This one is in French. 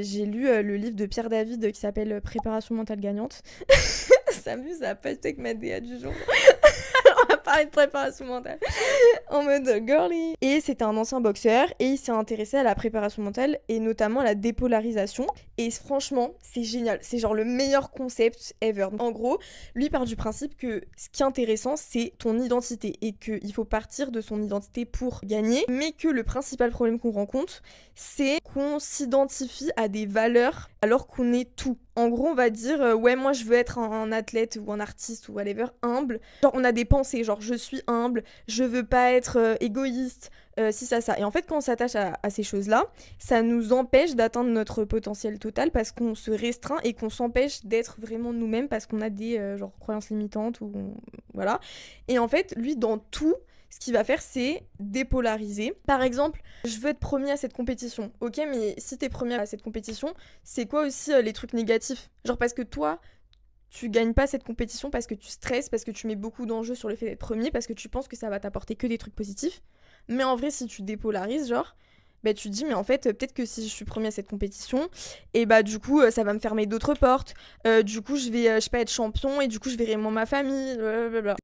J'ai lu le livre de Pierre David qui s'appelle Préparation mentale gagnante. Ça m'amuse à pas avec ma DA du jour. On va parler de préparation mentale en mode girly. Et c'était un ancien boxeur et il s'est intéressé à la préparation mentale et notamment à la dépolarisation. Et franchement, c'est génial. C'est genre le meilleur concept ever. En gros, lui part du principe que ce qui est intéressant, c'est ton identité et qu'il faut partir de son identité pour gagner. Mais que le principal problème qu'on rencontre, c'est qu'on s'identifie à des valeurs alors qu'on est tout. En gros, on va dire, ouais, moi je veux être un athlète ou un artiste ou whatever, humble. Genre, on a des pensées, genre, je suis humble, je veux pas être égoïste, si ça. Et en fait, quand on s'attache à ces choses-là, ça nous empêche d'atteindre notre potentiel total parce qu'on se restreint et qu'on s'empêche d'être vraiment nous-mêmes parce qu'on a des genre, croyances limitantes ou voilà. Et en fait, lui, dans tout, ce qu'il va faire, c'est dépolariser. Par exemple, je veux être premier à cette compétition. Ok, mais si t'es premier à cette compétition, c'est quoi aussi les trucs négatifs? Genre parce que toi, tu gagnes pas cette compétition parce que tu stresses, parce que tu mets beaucoup d'enjeux sur le fait d'être premier, parce que tu penses que ça va t'apporter que des trucs positifs. Mais en vrai, si tu dépolarises, genre, bah tu te dis, mais en fait, peut-être que si je suis premier à cette compétition, et bah du coup, ça va me fermer d'autres portes. Du coup, je vais, je sais pas, être champion, et du coup, je verrai moins ma famille, blablabla.